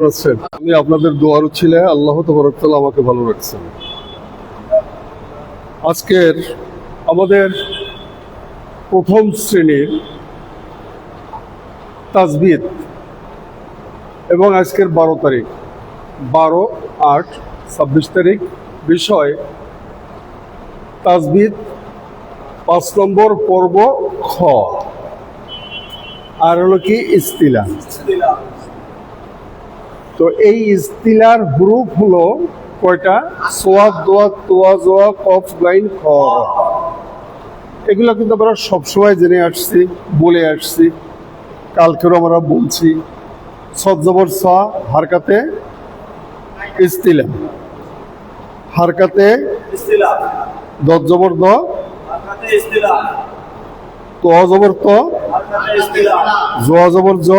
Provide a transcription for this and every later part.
আছেন? আমি আপনাদের দোয়ার ছিলে আল্লাহ তাবারক তাআলা আমাকে ভালো রাখছেন। আজকের আমাদের প্রথম শ্রেণীর তাজবিদ এবং আজকের 12 তারিখ 12-8-26 তারিখ বিষয় তাজবিদ 5 নম্বর পর্ব খ আর হলো কি ইস্তিলা। তো এই ইস্তিলার গ্রুপ হলো কয়টা? সোয়াদ, দোয়া, তোয়া, জোয়া, কফ, গাইন, খ। এগুলো কিন্তু আমরা সবসময় জেনে আসছি, বলে আসছি, কালকেও আমরা বলছি। সদ জবর স হারকাতে ইস্তিলা, হারকাতে দত জবর দ, তোয়া জবর ত, জোয়া জবর জ,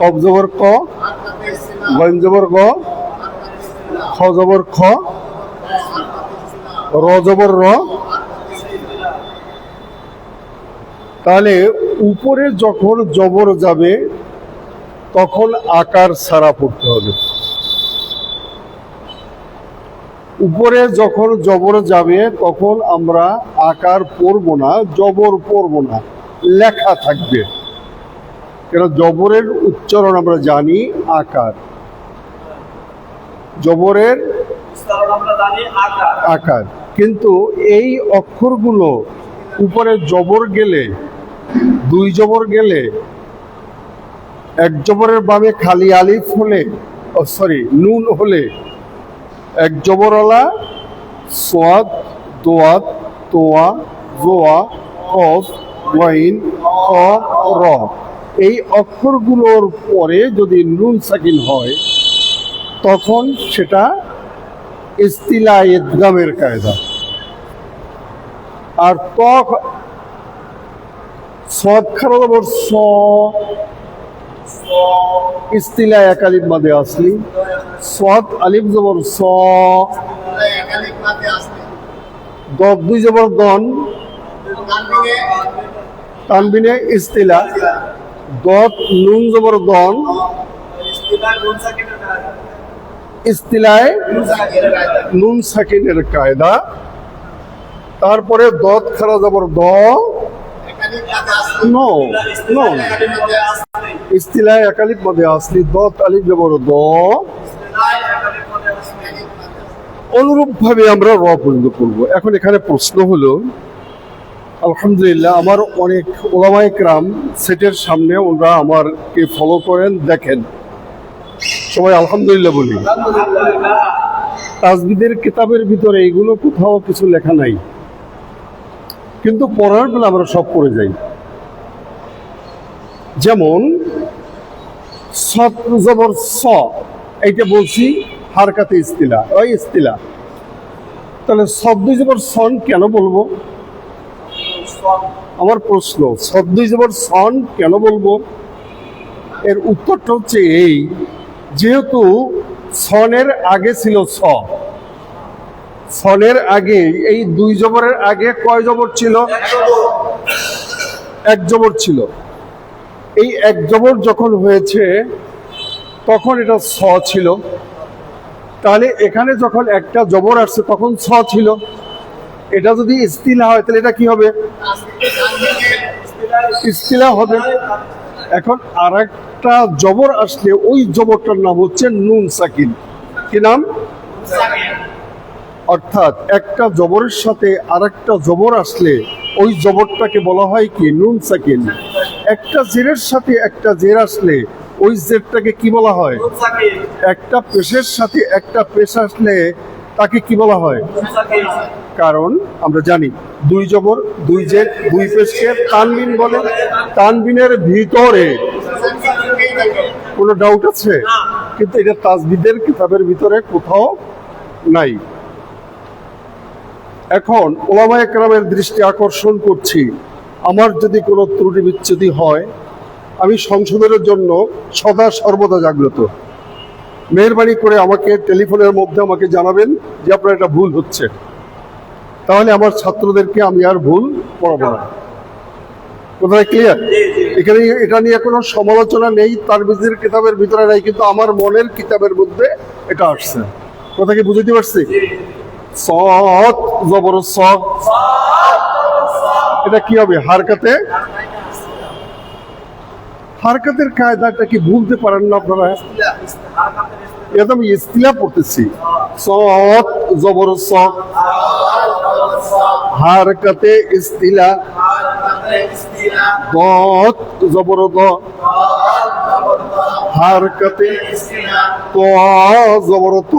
কফ জবর ক, গইন জবর গ, খ জবর খ, র জবর র। তাহলে উপরে যখন জবর যাবে তখন আকার ছাড়া পড়তে হবে। উপরে যখন জবর যাবে তখন আমরা আকার পড়ব না, জবর পড়ব না, লেখা থাকবে। কেন? জবরের উচ্চারণ আমরা জানি আকার, জবরের আকার। কিন্তু এই অক্ষরগুলো উপরে জবর গেলে, দুই জবর গেলে, এক জবরের বামে খালি আলিফ হলে, নুন হলে, এক জবরওয়ালা সোয়াদ, দোয়াত, তোয়া, জোয়া, কফ, ওয়াইন, খ, র, এই অক্ষরগুলোর পরে যদি নুন সাকিন হয় তখন সেটা ইস্তিলা ইদগামের কায়দা। আর সদ খারা জবর স, ইস্তিলা এক আলিফ মাদে আসলি, সদ আলিফ জবর স, দদ দুই জবর দন, তানবিনে ইস্তিলা, দত নুন জবর দন, ইস্তিলায় নুন সাকিনের কায়দা। তারপরে দত খারা জবর দ, নো নো, ইস্তিলায় এক আলিফ মাদে আসলি, দত আলিফ জবর দ। অনুরূপ ভাবে আমরা র পর্যন্ত করবো। এখন এখানে প্রশ্ন হলো, আলহামদুলিল্লাহ আমার অনেক ওলামায়ে কেরাম সেটের সামনে ওরা আমারকে ফলো করেন, দেখেন, সবাই আলহামদুলিল্লাহ বলি। তাজবিদের কিতাবের ভিতরে এইগুলো কোথাও কিছু লেখা নাই, কিন্তু পড়ার বেলা আমরা সব পড়ে যাই। যেমন সদ জবর স, এইটা বলছি হারকাতে ইস্তিলা, ওই ইস্তিলা। তাহলে সদ জবর সন কেন বলবো? আমার প্রশ্ন, সদ জবর সন কেন বলবো? এর উত্তরটা হচ্ছে এই, যেহেতু সনের আগে ছিল স, সনের আগে এই দুই জবরের আগে কয় জবর ছিল? এক জবর ছিল। এই এক জবর যখন হয়েছে তখন এটা স ছিল। তাহলে এখানে যখন একটা জবর আসছে তখন স ছিল। এটা যদি ইস্তিলা হয় তাহলে এটা কি হবে? ইস্তিলা হবে। এখন আর একটা জবর আসলে ওই জবরটার নাম হচ্ছে নুন সাকিন। কি নাম? অর্থাৎ একটা জবরের সাথে আর একটা জবর আসলে ওই জবরটাকে বলা হয় কি? নুন সাকিন। একটা জেরের সাথে একটা জের আসলে ওই জেরটাকে কি বলা হয়? একটা পেশের সাথে একটা পেশ আসলে তাকে কি বলা হয়? কারণ আমরা জানি দুই জবর, দুই জের, দুই পেশকে তানবিন বলে। তানবিনের ভিতরে কোনো ডাউট আছে? কিন্তু এটা তাজবিদের কিতাবের ভিতরে কোথাও নাই। এখন ওলামায়ে কেরামের দৃষ্টি আকর্ষণ করছি, আমার যদি কোনো ত্রুটি বিচ্যুতি হয় আমি সংশোধনের জন্য সদা সর্বদা জাগ্রত। মেহরবানি করে আমাকে টেলিফোনের মধ্যে আমাকে জানাবেন যে আপনার এটা ভুল হচ্ছে, তাহলে আমার ছাত্রদেরকে আমি আর ভুল পড়াবো না। কোথায় ক্লিয়ার? এখানে এটা নিয়ে কোনো সমালোচনা নেই, তারবিজের কিতাবের ভিতরে নাই, কিন্তু আমার মনের কিতাবের মধ্যে এটা আসছে। কথা কি বুঝতে পারছি? সৎ জবর স, এটা কি হবে? হারকাতে। হারকাতের কায়দাটা কি ভুলতে পারেন না আপনারা? এটা আমি ইস্তিলা পড়তেছি। সৎ জবর স, হারকাতে ইস্তিলা, দত জবর দ, হারকাতে ত জবর ত,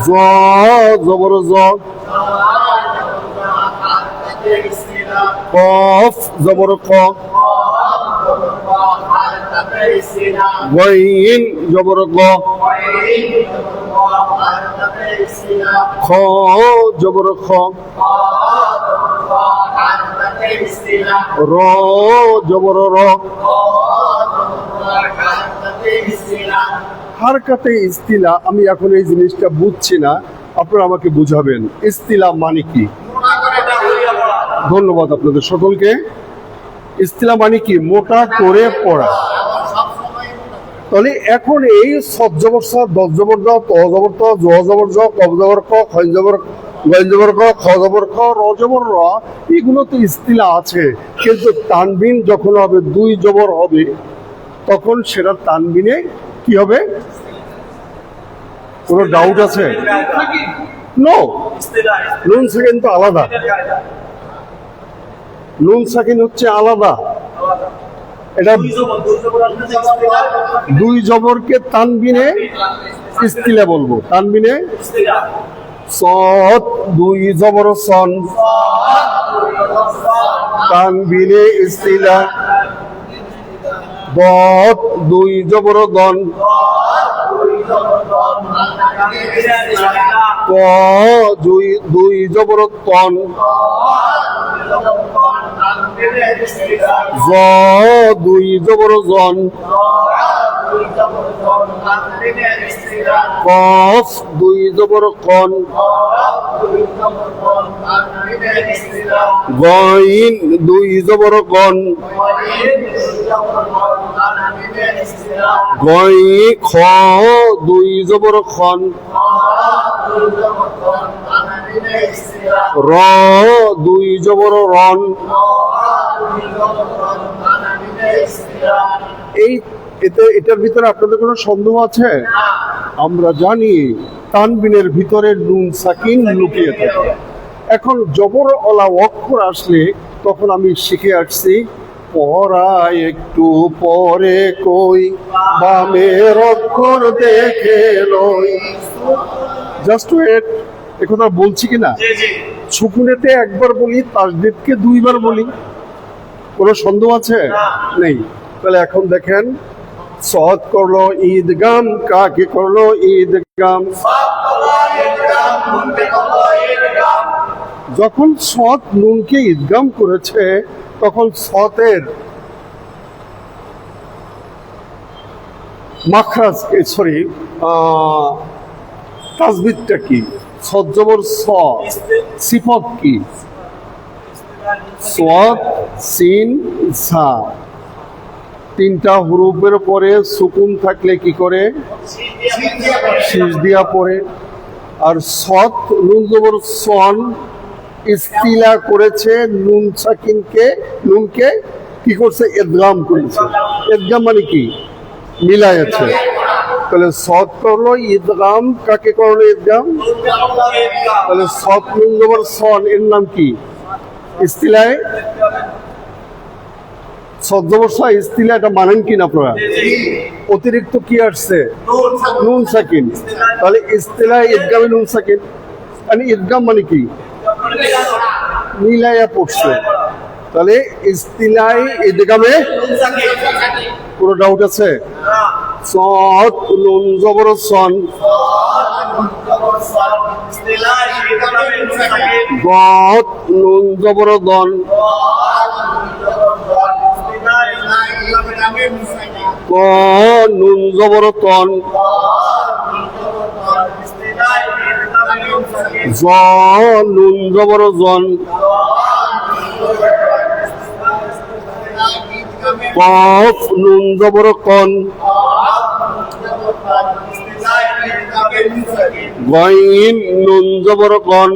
জ জবর জ, কফ জবর ক, গইন জবর গ, খ জবর খ, র জবর র। হারকাতে ইস্তিলা, আমি এখন এই জিনিসটা বুঝছি না, আপনারা আমাকে বুঝাবেন ইস্তিলা মানে কি। ধন্যবাদ আপনাদের সকলকে। ইস্তিলা মানে কি? মোটা করে পড়া। তাহলে এখন এই সদ জবর স, দশ জবর দ, ত জবর ত, জ জবর জ, কফ জবর ক, খ জবর গইন জবর ক, খ জবর খ, র জবর র, এগুলো তো ইস্তিলা আছে, কিন্তু তানবিন যখন হবে, দুই জবর হবে, তখন সেটা তানবিনে কি হবে? কোনো ডাউট আছে? নো, নুন সাকিন তো আলাদা, নুন সাকিন হচ্ছে আলাদা। এটা দুই জবরকে তানবিনে ইস্তিলা বলবো। তানবিনে সৎ দুই জবর সন, তানবিনে ইস্তিলা। দত দুই জবর দন, ত দুই জবর তন, জ দুই জবর জন, কফ দুই জবর কন, গইন দুই জবর গন, গই খ দুই জবর খন, র দুই জবর রন। এটার ভিতরে আপনাদের কোনো সন্দেহ আছে? আমরা জানি তানবিনের ভিতরে নুন সাকিন লুকিয়ে থাকে। এখন জবর ওলা অক্ষর আসলে তখন আমি শিখে আসছি, পড়া একটু পরে কই, বামের অক্ষর দেখে লই। জাস্ট ওয়েট, একথা বলছি কিনা? সুকুনেতে একবার বলি, তাসদীদকে দুইবার বলি, কোনো সন্দেহ আছে? নেই। তাহলে এখন দেখেন, সদ করলো ঈদগাম, কাকে করলো ঈদগাম? যখন সদ নুনকে ঈদগাম করেছে, তখন সদের মাখরাজ, সরি তাসবিদটা কি? সদ জবর স, সিফত কি? সদ সিন সা, তিনটা হুরুফের পরে সুকুন থাকলে কি করে? শীষ দিয়া পড়ে। আর সদ নুন জবর সন, ইস্তিলা করেছে, নুন সাকিনকে, নুনকে কি করছে? ইদগাম করেছে। ইদগাম মানে কি? মিলাইছে। তাহলে সদ করলো ইদগাম, কাকে করলো ইদগাম? তাহলে সদ নুন জবর সন, এর নাম কি? ইস্তিলায় সদ জবর স, ইস্তিলা, এটা মানেন কিনা আপনারা? অতিরিক্ত কি আসছে? নুন সাকিন। তাহলে ইস্তিলায় ইদগামে নুন সাকিন, মানে ইদগাম মানে কি? মিলাইয়া পড়ছে। তাহলে ইস্তিলাই ইদগামে কোনো ডাউট আছে? সদ নুন জবর সন, গত নুন জবর দন, ক নুন জবর তন, জ নুন জবর জন, কফ নুন জবর কন, গইন নুন জবর কন,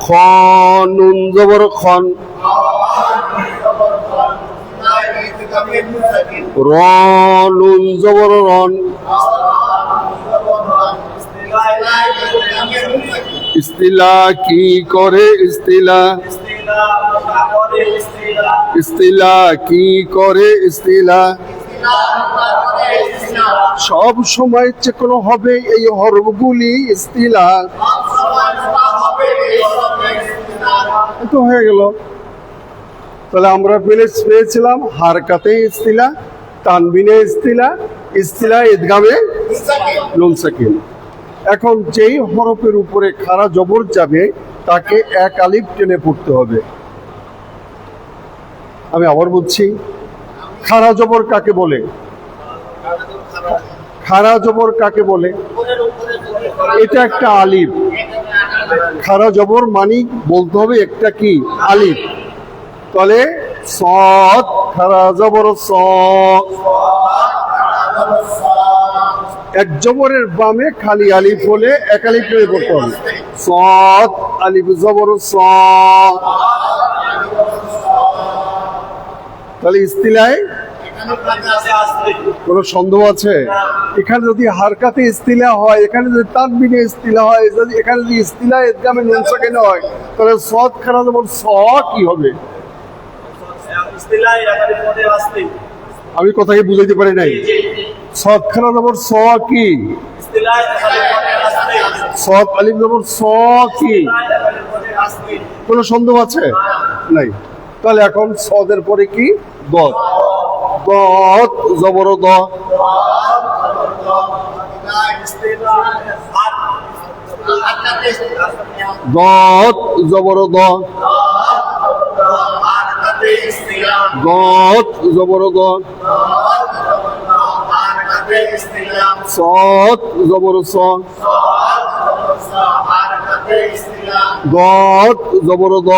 খ নুন জবর খন, র নুন জবর রন, ইস্তিলা কি করে ইস্তিলা, ইস্তিলা কি করে ইস্তিলা, সব সময় চেকনো হবে এই হরফগুলি ইস্তিলা। তো হয়ে গেল। তাহলে আমরা পেয়েছিলাম হারকাতে ইস্তিলা, তানবিনে ইস্তিলা, ইস্তিলা ইদগামে নুন সাকিন। এখন যেই হরফের উপরে খাড়া জবর যাবে তাকে এক আলিফ টেনে পড়তে হবে। আমি আবার বলছি, খাড়া জবর কাকে বলে? খাড়া জবর কাকে বলে? এটা একটা আলিফ। খাড়া জবর মানি বলতে হবে একটা কি আলিফ। তাহলে সদ খাড়া জবর স, এক জবরের বামে খালি আলিফ হলে এক আলিফ টেনে পড়তে হবে। সদ আলিফ জবর স। তাহলে ইস্তিলায় কোন সন্দেহ আছে? এখানে যদি হারকাতে ইস্তিলা হয়, এখানে যদি তানবিনে ইস্তিলা হয়, যদি এখানে যদি ইস্তিলা ইদগামে নুন সাকিন হয়, তাহলে সদ খাড়া জবর স কি হবে? আমি কথাকে বুঝাইতে পারি নাই। সদ খাড়া জবর স কি? সদ আলিফ জবর স কি? কোন সন্দেহ আছে? নাই। তাহলে এখন সদের পরে কি? দদ। দদ জবর দ, দদ জবর দ, দদ জবর দ, সদ জবর স, দদ জবর দ,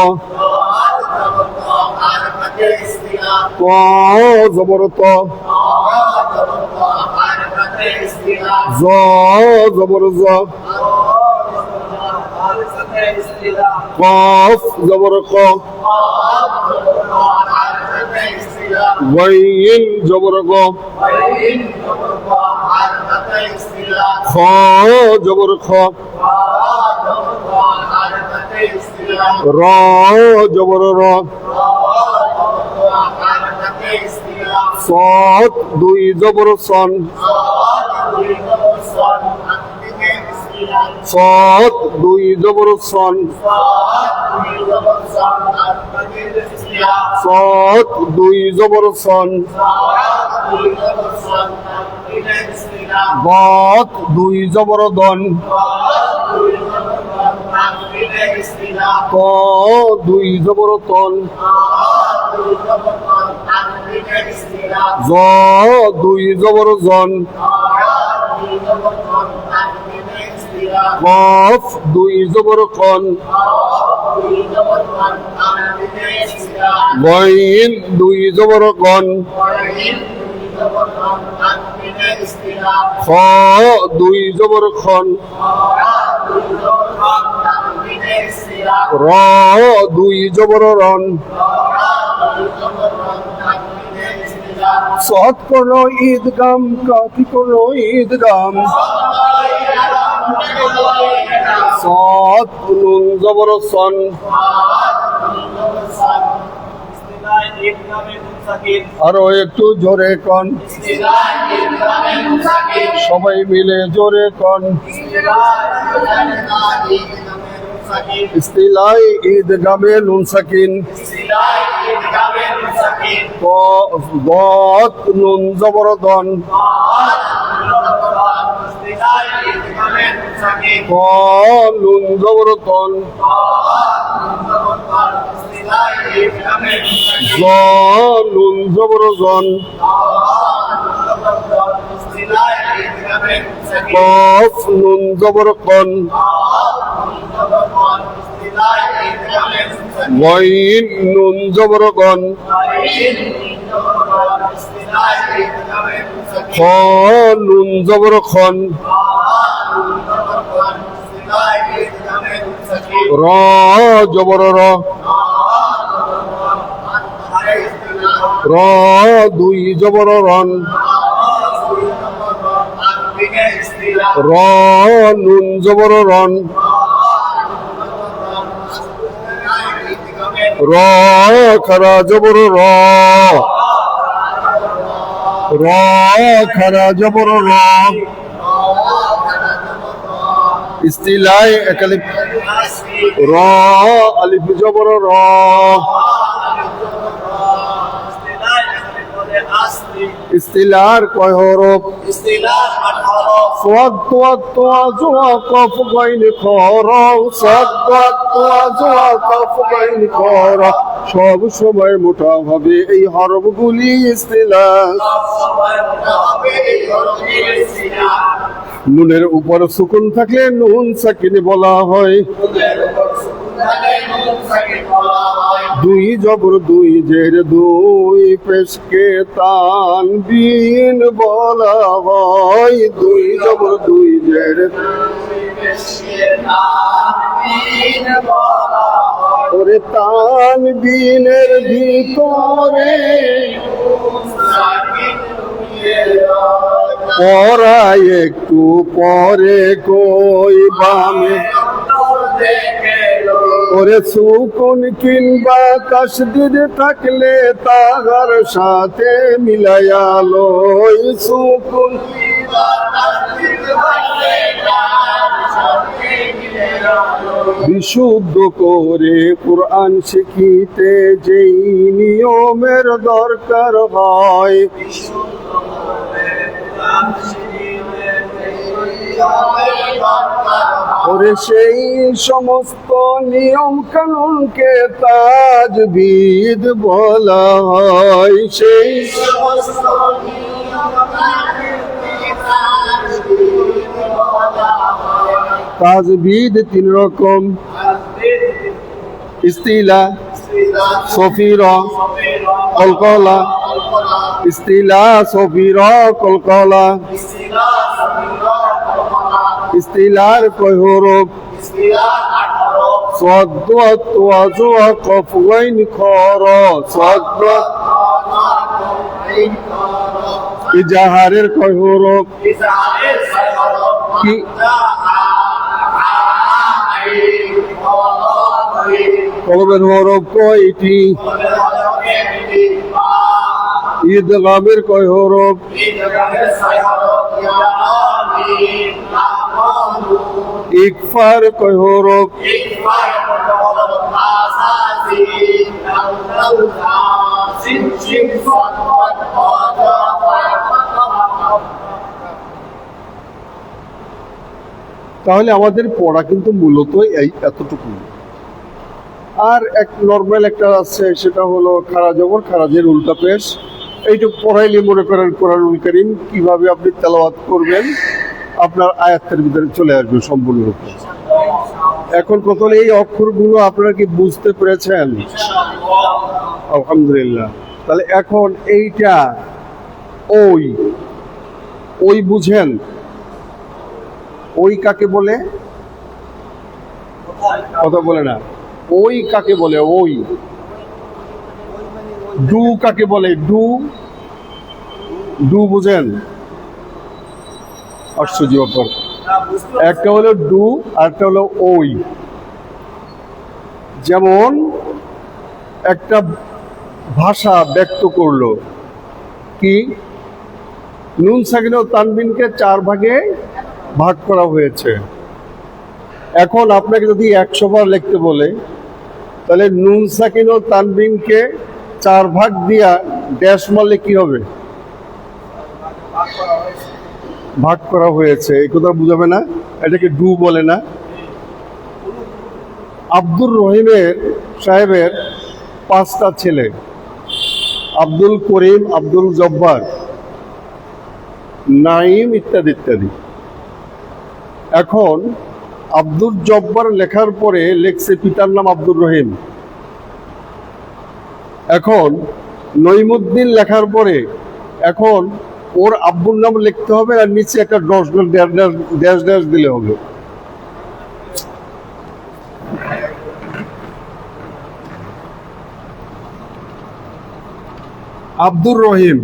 ত জবর ত, জ জবর জ, কফ জবর ক, গইন জবর গ, খ জবর খ, র জবর র, সদ দুই জবর সন, সদ দুই জবর সন, সদ দুই জবর সন, দদ দুই জবর দন, ত দুই জবর তন, জ দুই জবর জন, কফ দুই জবর খন, গইন দুই জবর গন, খ দুই জবর খন, র দুই জবর রন, সদ করো ঈদগাম, কাফি করো ঈদগাম, সদ নুন জবর সন, আরো একটু জোরে কন, সবাই মিলে জোরে কন। ইস্তিলাই ঈদগামে নুন সাকিন, দদ নুন জবর দন, ক নুন জবর তন, জ নুন জবর জন, কফ নুন জবর কন গইন নুন জবর গন খ নুন জবর খন র জবর র র দুই জবর রন র নুন জবর রন র খারা জবর র র খারা জবর র ইস্তিলায় একালিফ র আলিফ জবর র ইস্তিলার কয় হরফ صاد ضاد طاء ظا قاف غين خر صاد ضاد طاء ظا قاف غين خر সব সময় মোটা হবে এই হরফগুলি ইস্তিলাহ নুনের উপর সুকুন থাকলে নুন সাকিনে বলা হয় দুই জবর দুই জের দুই পেশকে তানবিন বলা হয় দুই জবর দুই জের ওরে তানবিনের ভিতরে পড়ায় একটু পরে কই বামে ওরে সুকুন কিংবা তাসদীদ থাকলে তাহার সাথে মিলায়া লই সুকুন বিশুদ্ধ করে কুরআন শিখিতে যেই নিয়মের দরকার হয় ওরে সেই সমস্ত নিয়ম কানুনকে তাজবিদ বলা হয় সেই সমস্ত তাজবিদ তিন রকম ইস্তিলা সফিরা কলকলা ইস্তিলা সফিরা কলকলা ইস্তিলার কয় হরফ صاد ضاد طاء ظا قاف غين خر صاد ضاد ইজাহারের কয় হরফ কি কলবের হরফ কয়টি ইদগামের কয় হরফ ইকফার কয় হরফ তাহলে আমাদের পড়া কিন্তু মূলত এই এতটুকু আর এক নর্মাল একটা আছে সেটা হলো খারা জবর খারাজের উল্টা পেশ এইটুকু পড়াইলে মনে করেন কোরআনুল কারীম কিভাবে আপনি তেলাওয়াত করবেন আপনার আয়াতের ভিতরে চলে আসবে সম্পূর্ণরূপে এখন কত এই অক্ষরগুলো আপনারা কি বুঝতে পেরেছেন আলহামদুলিল্লাহ তাহলে এখন এইটা ওই ওই বুঝেন ওই কাকে বলে কথা বলে না ওই কাকে বলে ওই ডু কাকে বলে ডু ডু বুঝেন আশ্চর্য ব্যাপার একটা হলো ডু আর একটা হলো ওই যেমন একটা ভাষা ব্যক্ত করলো কি নুন সাকিন ও তানবিনকে 4 ভাগে ভাগ করা হয়েছে এখন আপনাকে যদি 100 বার লিখতে বলে তাহলে নুন সাকিন ও তানবিনকে 4 ভাগ দিয়া ড্যাশ মারলে কি হবে ভাগ করা হয়েছে এই কথা বুঝাবে না এটাকে ডু বলে না আব্দুর রহিমের সাহেবের 5টা ছেলে আব্দুল করিম আব্দুল জব্বার নাইম ইত্যাদি ইত্যাদি। এখন আব্দুল জব্বার লেখার পরে লেখছে পিতার নাম আব্দুর রহিম। এখন নইমুদ্দিন লেখার পরে এখন ওর আব্বুর নাম লিখতে হবে আর নিচে একটা ড্যাশ ড্যাশ দিলে হবে। আব্দুর রহিম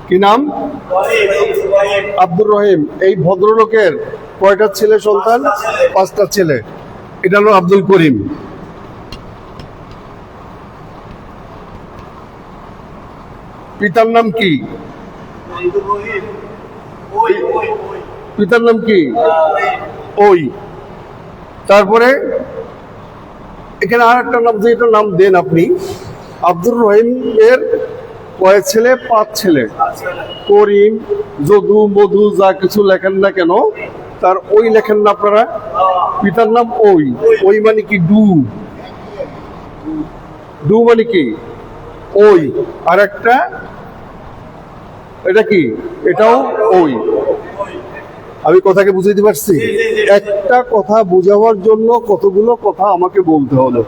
কি নাম? আব্দুর রহিম। এই ভদ্রলোকের কয়টা ছেলে সন্তান? 5টা ছেলে। এটা হলো আব্দুল করিম। পিতার নাম কি? পিতার নাম কি? ওই। তারপরে এখানে আর একটা নাম, যেটা নাম দেন আপনি। আব্দুর রহিমের কয় ছেলে? 5 ছেলে। করিম, যদু, মধু যা কিছু লেখেন না কেন, তার ওই লেখেন না আপনারা? পিতার নাম ওই। ওই মানে কি? ডু মানে কি? ওই। আর একটা এটা কি? এটাও ওই। আমি কথাকে বুঝাইতে পারছি? একটা কথা বোঝাবার জন্য কতগুলো কথা আমাকে বলতে হলো।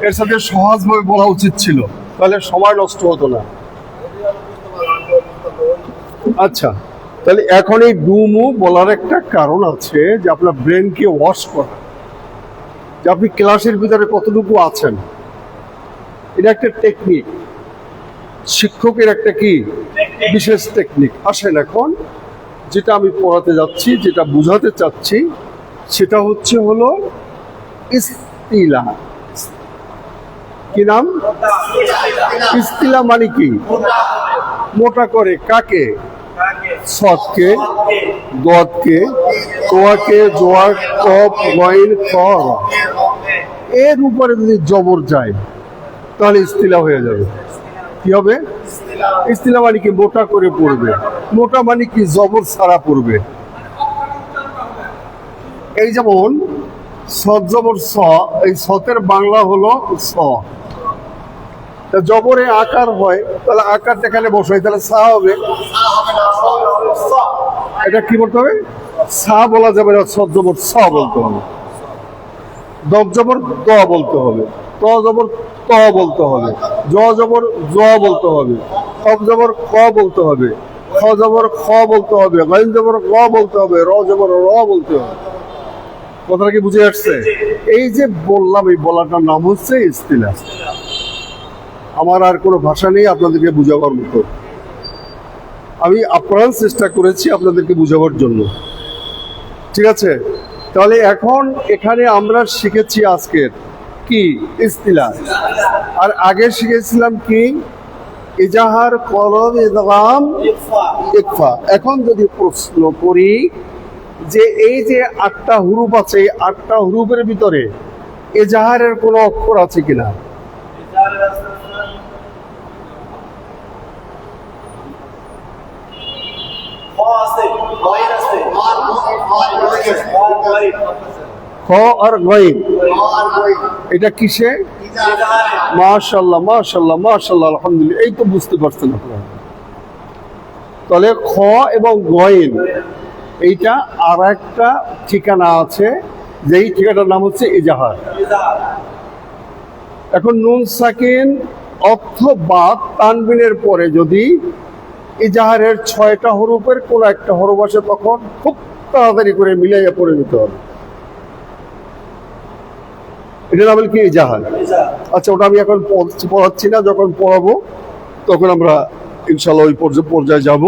এর সাথে সহজভাবে বলা উচিত ছিল, তাহলে সময় নষ্ট হতো না। আচ্ছা, তাহলে এখন এই ডুমু বলার একটা কারণ আছে, যে আপনার ব্রেনকে ওয়াশ করা, যে আপনি ক্লাসের ভিতরে কতটুকু আছেন। এটা একটা টেকনিক, শিক্ষকের একটা কি বিশেষ টেকনিক। আসেন এখন যেটা আমি পড়াতে যাচ্ছি, যেটা বুঝাতে চাচ্ছি, সেটা হলো ইস্তিলা। কি নাম? ইস্তিলা মানে কি? মোটা করে। কাকে? সৎকে, গদকে, তোয়াকে, জোয়ার, কপ, গইন, খর। এর উপরে যদি জবর যায় তাহলে ইস্তিলা হয়ে যাবে। কি হবে? ইস্তিলা মানে কি? মোটা করে পড়বে। মোটা মানে কি? জবর ছাড়া পড়বে। এই যেমন সৎ জবর স, এই সতের বাংলা হলো স। জবরে আকার হয়, তাহলে আকারটা এখানে বসাই, তাহলে সা হবে। এটা কি বলতে হবে? সা বলা যাবে না, সৎ জবর স বলতে হবে। দব জবর দ বলতে হবে, ত জবর ত বলতে হবে, জ জবর জ বলতে হবে, খব জবর খ বলতে হবে, খ জবর খ বলতে হবে, গাইন জবর গ বলতে হবে, র জবর র বলতে হবে। কথাটা কি বুঝে আসছে? এই যে বললাম, এই বলাটার নাম হচ্ছে ইস্তিলা। আমার আর কোনো ভাষা নেই আপনাদেরকে বুঝাবার মতো। আমি আপ্রাণ চেষ্টা করেছি আপনাদেরকে বুঝাবার জন্য। ঠিক আছে? তাহলে এখন এখানে আমরা শিখেছি আজকের কি? ইস্তিলা। আর আগে শিখেছিলাম কি? ইজাহার, কলম, ইদগাম, ইকফা। এখন যদি প্রশ্ন করি যে এই যে 8টা হুরুফ আছে, এই 8টা হুরুফের ভিতরে ইজাহারের কোনো অক্ষর আছে কিনা? খ আর গইন। এটা কিসে? মাশাআল্লাহ, মাশাআল্লাহ, মাশাআল্লাহ, আলহামদুলিল্লাহ। এই তো বুঝতে পারছেন আপনারা। তাহলে খ এবং গইন, এইটা আর একটা ঠিকানা আছে, যেই ঠিকানার নাম হচ্ছে ইজাহার। এখন নুন সাকিন অথবা তানবিনের পরে যদি ইজাহারের 6টা হরফের কোন একটা হরফ আসে, তখন খুব তাড়াতাড়ি করে মিলাইয়া পড়ে নিতে হবে। এটা নাম কি? ইজাহার। আচ্ছা, ওটা আমি এখন পড়াচ্ছি না, যখন পড়াবো তখন আমরা ইনশাল্লাহ ওই পর্যায়ে যাব।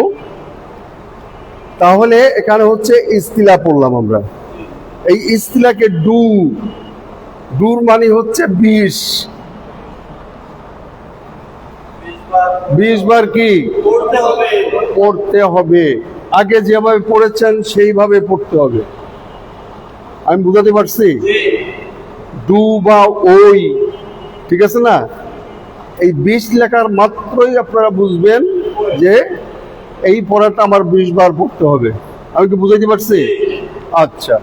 তাহলে এখানে হচ্ছে ইস্তিলা পড়লাম আমরা। এই ইস্তিলাকে ডুর মানে হচ্ছে 20। 20 বার কি পড়তে হবে? আগে যেভাবে পড়েছেন সেইভাবে পড়তে হবে। আমি বুঝাতে পারছি? ডু বা ওই, ঠিক আছে না? এই 20 লেখার মাত্রই আপনারা বুঝবেন যে এই পড়াটা আমার 20 বার পড়তে হবে। আমি কি বুঝাইতে পারছি? আচ্ছা,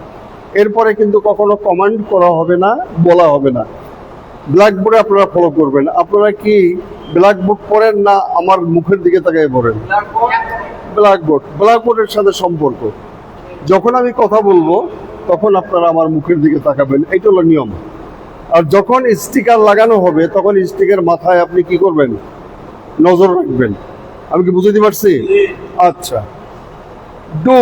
এরপরে কিন্তু কখনো কমান্ড করা হবে না, বলা হবে না। ব্ল্যাকবোর্ডে আপনারা ফলো করবেন। আপনারা কি ব্ল্যাকবোর্ড পড়েন না আমার মুখের দিকে তাকিয়ে পড়েন? ব্ল্যাকবোর্ডের সাথে সম্পর্ক, যখন আমি কথা বলবো তখন আপনারা আমার মুখের দিকে তাকাবেন, এটা হলো নিয়ম। আর যখন স্টিকার লাগানো হবে তখন স্টিকার মাথায় আপনি কি করবেন? নজর রাখবেন। আমি কি বুঝতে পারছি? আচ্ছা, ডু।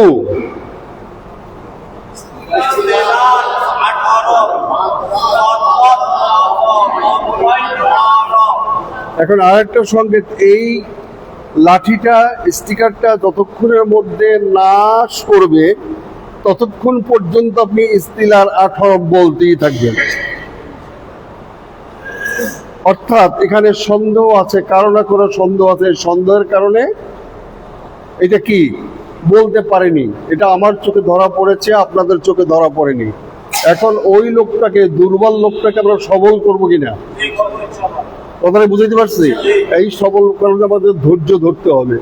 এখন আরেকটা সংকেত, এই লাঠিটা স্টিকারটা যতক্ষণের মধ্যে না সরবে ততক্ষণ পর্যন্ত আপনি ইস্তিলার 18 বলতেই থাকবেন। অর্থাৎ এখানে সন্দেহ আছে, কারো না কোনো সন্দেহ আছে, সন্দেহের কারণে এটা কি বলতে পারেনি। এটা আমার চোখে ধরা পড়েছে, আপনাদের চোখে ধরা পড়েনি। এখন ওই লোকটাকে, দুর্বল লোকটাকে আমরা সবল করবো কিনা, কথাটা বুঝাইতে পারছি? এই সবল কারণে আমাদের ধৈর্য ধরতে হবে।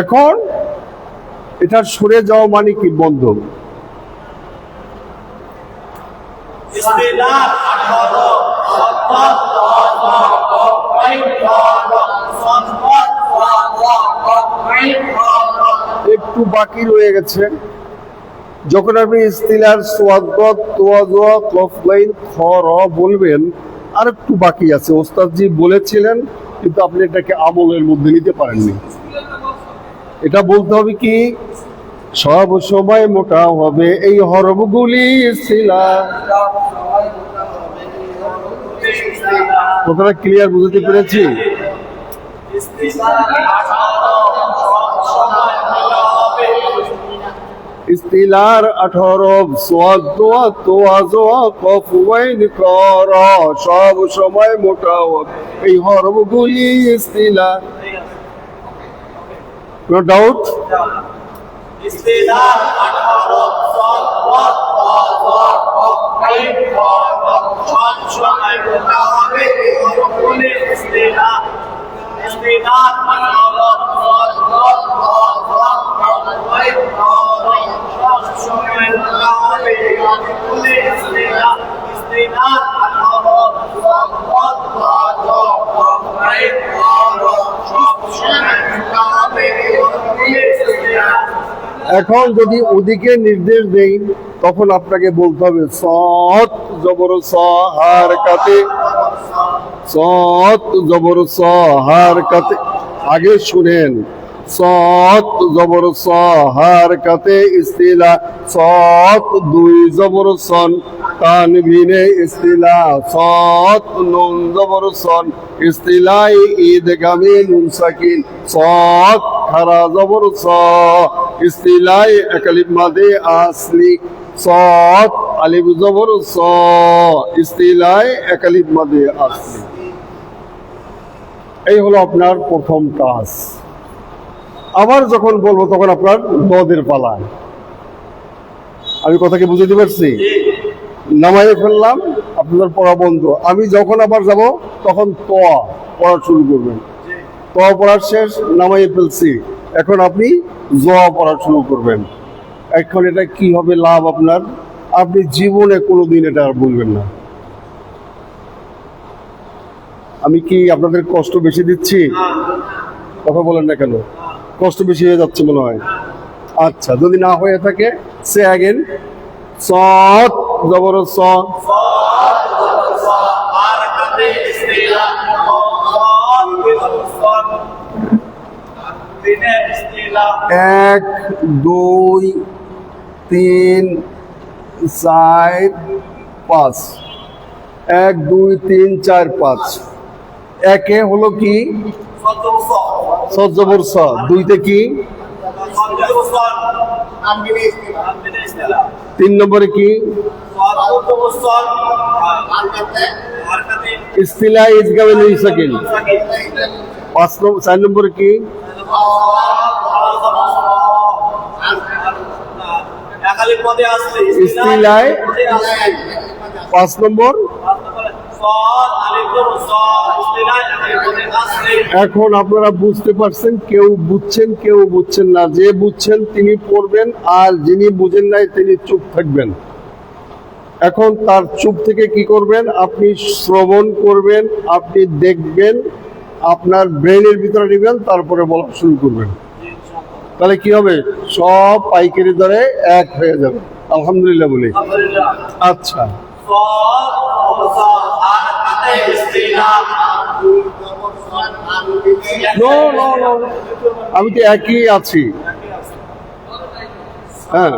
এখন এটার সরে যাওয়া মানে কি? বন্ধ। একটু বাকি রয়ে গেছে। যখন আপনি ইস্তিলার সোয়াদ তোয়া কফ লাইন খ র বলবেন, আর একটু বাকি আছে। ওস্তাদজি বলেছিলেন কিন্তু আপনি এটাকে আমলের মধ্যে নিতে পারেননি। এটা বলতে হবে কি? সব সময় মোটা হবে এই হরফগুলি ইস্তিলা। কথাটা ক্লিয়ার বুঝতে পেরেছি? ইস্তিলার 18 সোয়াদ তোয়া কফ ওয়াইন ক র, সব সময় মোটা হবে এই হরফগুলি ইস্তিলা। No doubt? এখন যদি ওদিকে নির্দেশ দেই তখন আপনাকে বলতে হবে সৎ জবর স হারকাতে, সৎ জবর স হারকাতে। আগে শুনেন, সৎ জবর স হারকাতে ইস্তিলা, সৎ 2 জবর সন তানবিনে ইস্তিলা, সৎ নুন জবর সন ইস্তিলাই ঈদগামে নুন সাকিন, সৎ খারা জবর স ইস্তিলাই একালিফ মাদে আসলি, সৎ আলিফ জবর স ইস্তিলাই একালিফ মাদে আসলি। এই হলো আপনার প্রথম কাজ। আবার যখন বলবো তখন আপনার নদের পালা। আমি কথাকে বুঝতে পারছি? নামাইয়ে ফেললাম, আপনাদের পড়া বন্ধ। আমি যখন আবার যাব তখন তোয়া পড়া শুরু করবেন। তোয়া পড়ার শেষ, নামাইয়ে ফেলছি, এখন আপনি জোয়া পড়া শুরু করবেন। এখন এটা কি হবে লাভ আপনার? আপনি জীবনে কোনোদিন এটা আর বলবেন না। আমি কি আপনাদের কষ্ট বেশি দিচ্ছি? কথা বলেন না কেন? কষ্ট বেশি হয়ে যাচ্ছে মনে হয়। আচ্ছা, যদি না হয়ে থাকে সে আগেন, সৎ জবর স, এক 2 3 4 5, 1 2 3 4 5। একে হলো কি? সৎ জবর স। 2তে কি? 3 নম্বরে কি? ইস্তিলা ইদগামে নুন সাকিন। 4 নম্বরে কি? ইস্তিলায় 5 নম্বর। এখন আপনারা বুঝতে পারছেন, কেউ বুঝছেন কেউ বুঝছেন না। যে বুঝছেন তিনি পড়বেন, আর যিনি বুঝেন নাই তিনি চুপ থাকবেন। এখন তার চুপ থেকে কি করবেন? আপনি শ্রবণ করবেন, আপনি দেখবেন, আপনার ব্রেনের ভিতরে নেবেন, তারপরে বলা শুরু করবেন। তাহলে কি হবে? সব পাইকারি দরে এক হয়ে যাবে। আলহামদুলিল্লাহ বলি। আচ্ছা, নো নো নো, আমি তো একই আছি। হ্যাঁ,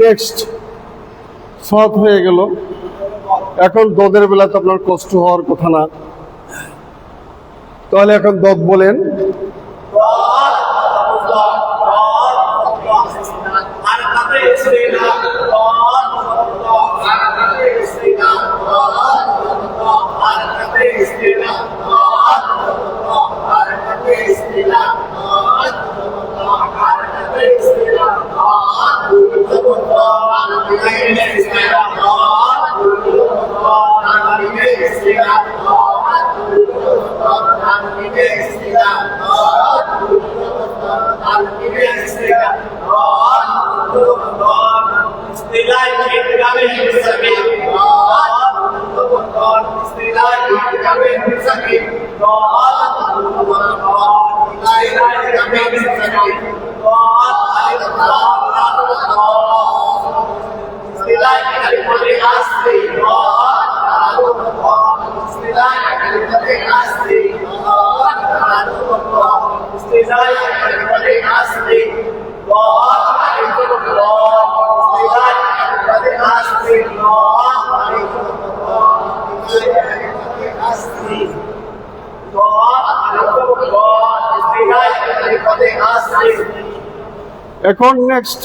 নেক্সট সৎ হয়ে গেল। এখন দদের বেলা তো আপনার কষ্ট হওয়ার কথা না, তাহলে এখন দদ বলেন। এখন নেক্সট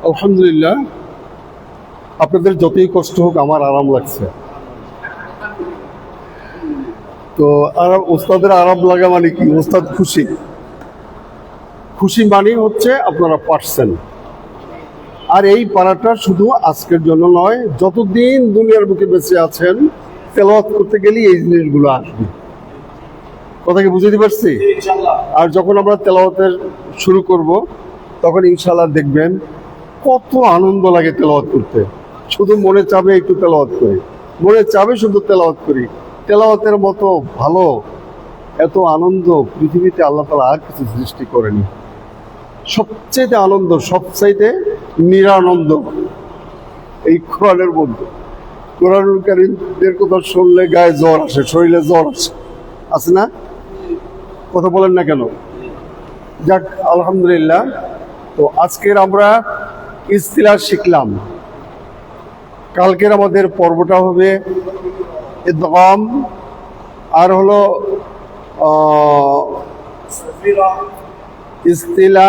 আলহামদুলিল্লাহ, আপনাদের যতই কষ্ট হোক আমার আরাম লাগছে। তো আরাম, ওস্তাদের আরাম লাগা মানে কি? ওস্তাদ খুশি। খুশি মানে হচ্ছে আপনারা পারছেন। আর এই পারাটা শুধু আজকের জন্য নয়, যতদিন দুনিয়ার বুকে বেঁচে আছেন তেলাওয়াত করতে গেলেই এই জিনিসগুলো আসবে। কথা কি বুঝতে পারছি? আর যখন আমরা তেলাওয়াতের শুরু করব তখন ইনশাআল্লাহ দেখবেন কত আনন্দ লাগে তেলাওয়াত করতে। শুধু মনে চাবে একটু তেলাওয়াত করি, মনে চাবে শুধু তেলাওয়াত করি। তেলাওয়াতের মতো ভালো, এত আনন্দ পৃথিবীতে আল্লাহ তাআলা আর কিছু সৃষ্টি করেনি। সবচেয়ে আনন্দ, সবচাইতে নিরানন্দ এই কোরআনের মধ্যে। কোরআনুল কারীমের কথা শুনলে গায়ে জ্বর আসে, শরীরে জ্বর আসে, আছে না? কথা বলেন না কেন? যাক, আলহামদুলিল্লাহ। তো আজকের আমরা ইস্তিলা শিখলাম। কালকের আমাদের পর্বটা হবে ইদগাম, আর হলো ইস্তিলা,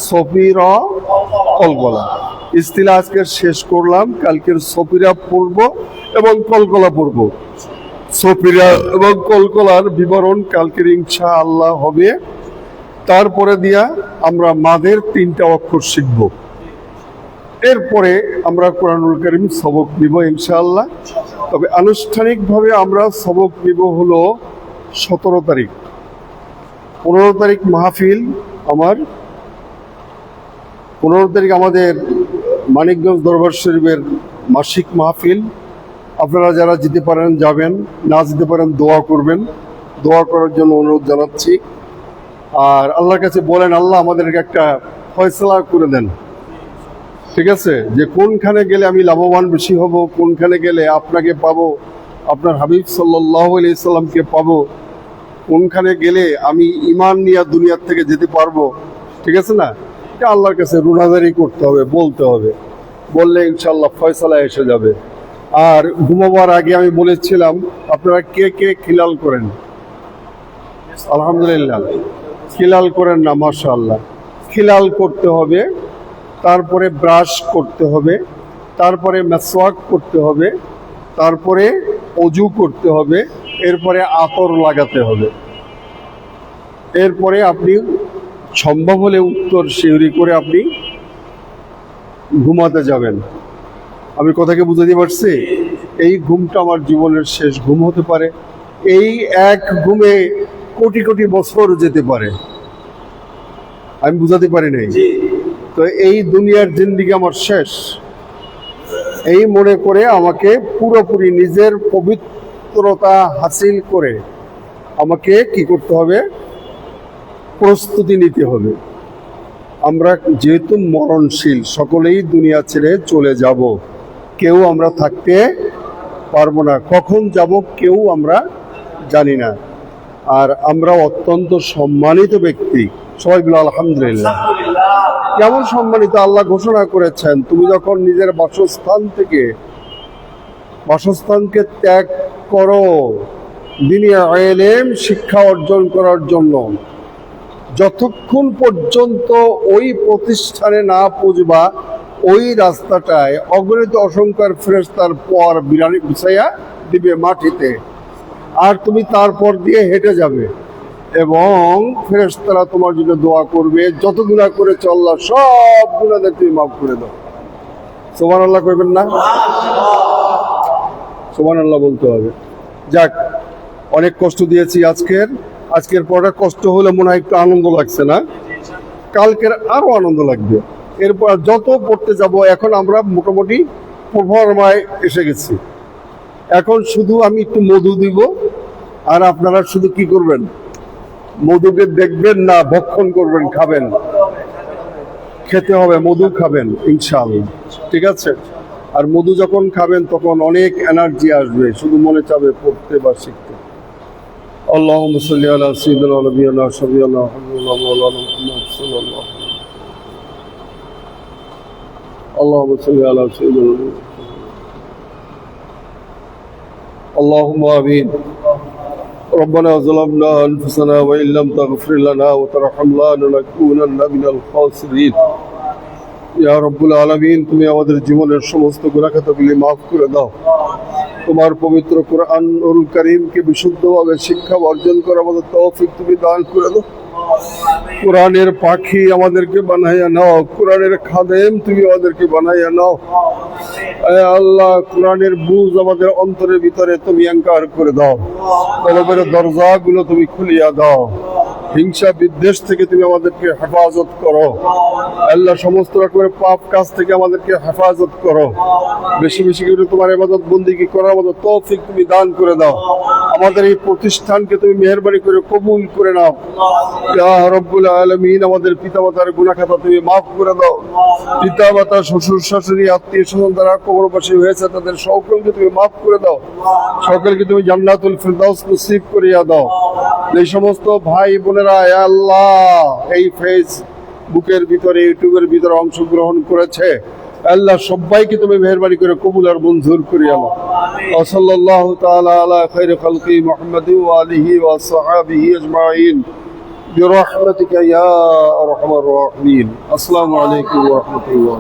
সফিরা, কলকলা। ইস্তিলা আজকে শেষ করলাম, কালকের সফিরা পড়ব এবং কলকলা পড়ব। সফিরা এবং কলকলার বিবরণ কালকের ইনশাআল্লাহ হবে। তারপরে দিয়া আমরা মাদের 3টা অক্ষর শিখব। এরপরে আমরা কোরআনুল কারীম সবক নিব ইনশাআল্লাহ। তবে আনুষ্ঠানিকভাবে আমরা সবক নিব হলো 17 তারিখ। 15 তারিখ মাহফিল আমার, 15 তারিখ আমাদের মানিকগঞ্জ দরবার শরীফের মাসিক মাহফিল। আপনারা যারা যেতে পারেন যাবেন, না যেতে পারেন দোয়া করবেন। দোয়া করার জন্য অনুরোধ জানাচ্ছি। আর আল্লাহর কাছে বলেন, আল্লাহ আমাদেরকে একটা ফয়সালা করে দেন, ঠিক আছে? যে কোনখানে গেলে আমি লাভবান বেশি হব, কোনখানে গেলে আপনাকে পাবো, আপনার হাবিব সাল্লাল্লাহু আলাইহি সাল্লামকে পাবো, কোনখানে গেলে আমি ঈমান নিয়ে দুনিয়ার থেকে যেতে পারবো, ঠিক আছে না? এটা আল্লাহর কাছে রুনাজারি করতে হবে, বলতে হবে। বললে ইনশাআল্লাহ ফয়সালা এসে যাবে। আর ঘুমাবার আগে আমি বলেছিলাম, আপনারা কে কে খিলাল করেন? আলহামদুলিল্লাহ, খিলাল করেন না? মাশাআল্লাহ। খিলাল করতে হবে, তারপরে ব্রাশ করতে হবে, তারপরে মেসওয়াক করতে হবে, তারপরে অজু করতে হবে, এরপরে আতর লাগাতে হবে। এরপরে আপনি সম্ভব হলে উত্তর শিহরি করে আপনি ঘুমাতে যাবেন। আমি কথাকে বুঝাতে পারছি? এই ঘুমটা আমার জীবনের শেষ ঘুম হতে পারে। এই এক ঘুমে কোটি কোটি বছর যেতে পারে। আমি বুঝাতে পারি নাই। তো এই দুনিয়ার জিন্দিগি আমার শেষ, এই মনে করে আমাকে পুরোপুরি নিজের পবিত্রতা হাসিল করে আমাকে কি করতে হবে, প্রস্তুতি নিতে হবে। আমরা যেহেতু মরণশীল, সকলেই দুনিয়া ছেড়ে চলে যাব, কেউ আমরা থাকতে পারবো না, কখন যাব কেউ আমরা জানি না। আর আমরা অত্যন্ত সম্মানিত ব্যক্তি, সবাই বলে আলহামদুলিল্লাহ। কেমন সম্মানিত? আল্লাহ ঘোষণা করেছেন, তুমি যখন নিজের বাসস্থানকে ত্যাগ করো দ্বীনি ইলম শিক্ষা অর্জন করার জন্য, যতক্ষণ পর্যন্ত ওই প্রতিষ্ঠানে না পৌঁছবা, ওই রাস্তাটায় অগণিত অসংখ্য ফেরেশতার পর বিছাইয়া দিবে মাটিতে, আর তুমি তারপর দিয়ে হেঁটে যাবে এবং ফেরেশতারা তোমার জন্য দোয়া করবে, যত গুনাহ করেছো আল্লাহ সব গুনাহদের তুমি মাফ করে দাও। সুবহানাল্লাহ কইবেন না? সুবহানাল্লাহ বলতে হবে। যাক, অনেক কষ্ট দিয়েছি আজকের পরে কষ্ট হলে মনে হয় একটু আনন্দ লাগছে না? কালকের আরো আনন্দ লাগবে। এরপর যত পড়তে যাব, এখন আমরা মোটামুটি প্রফর্মায় এসে গেছি। এখন শুধু আমি একটু মধু দিব, আর আপনারা শুধু কি করবেন, মধুকে দেখবেন না, ভক্ষণ করবেন, খাবেন, খেতে হবে, মধু খাবেন ইনশাআল্লাহ, ঠিক আছে? আর মধু যখন খাবেন তখন অনেক এনার্জি আসবে, শুধু মনে চাবে পড়তে বা শিখতে। আল্লাহুম্মা সাল্লি আলা সাইয়্যিদিনা ওয়া নাবিয়িনা শাফিঈনা হাবিবিনা মাওলানা মুহাম্মদ সাল্লাল্লাহু আলাইহি ওয়া সাল্লাম। আল্লাহুম্মা সাল্লি আলা সাইয়্যিদিনা আল্লাহুম্মা আমিন। ربنا ظلمنا أنفسنا وإن لم تغفر لنا وترحمنا لنكونن من الخاسرين। ইয়া রব্বুল আলামিন, তুমি আমাদের জীবনের সমস্ত গুনাহ খাতাগুলি মাফ করে দাও। তোমার পবিত্র কোরআনুল কারীমকে বিশুদ্ধভাবে শিক্ষা অর্জন করার মতো তৌফিক তুমি দান করে দাও। কোরআনের পাখি আমাদেরকে বানাইয়া নাও, কোরআনের খাদেম তুমি আমাদেরকে বানাইয়া নাও। আয় আল্লাহ, কোরআনের বুঝ আমাদের অন্তরের ভিতরে তুমি অঙ্কার করে দাও, কলবের দরজাগুলো তুমি খুলিয়া দাও। হিংসা বিদ্বেষ থেকে তুমি আমাদেরকে হেফাজত করো আল্লাহ, সমস্ত রকমের পাপ কাজ থেকে আমাদেরকে হেফাজত করো। বেশি বেশি করে তোমার ইবাদত বন্দেগী করার মতো তৌফিক তুমি দান করে দাও। আমাদের এই প্রতিষ্ঠানকে তুমি মেহেরবানি করে কবুল করে নাও। ইয়া রব্বুল আলামিন, আমাদের পিতামাতার গুনাহ খাতা তুমি মাফ করে দাও। পিতামাতা, শ্বশুর শাশুড়ি, আত্মীয় স্বজন যারা কবরবাসী হয়েছে তাদের সকলকে তুমি মাফ করে দাও। সকলকে তুমি জান্নাতুল ফিরদাউস নসিব করিয়া দাও। এই সমস্ত ভাই বোনেরা ইয়া আল্লাহ এই ফেসবুকের ভিতরে, ইউটিউবের ভিতরে অংশগ্রহণ করেছে, আল্লাহ সবাইকে তুমি মেহেরবানি করে কবুল আর মঞ্জুর করিয়া নাও। ওয়া সাল্লাল্লাহু তাআলা আলা খায়রি খালকি মুহাম্মাদিন ওয়া আলিহি ওয়া সাহবিহি আজমাইন বিরহমাতিকা ইয়া আরহামার রাহিমিন। আসসালামু আলাইকুম ওয়া রাহমাতুল্লাহ।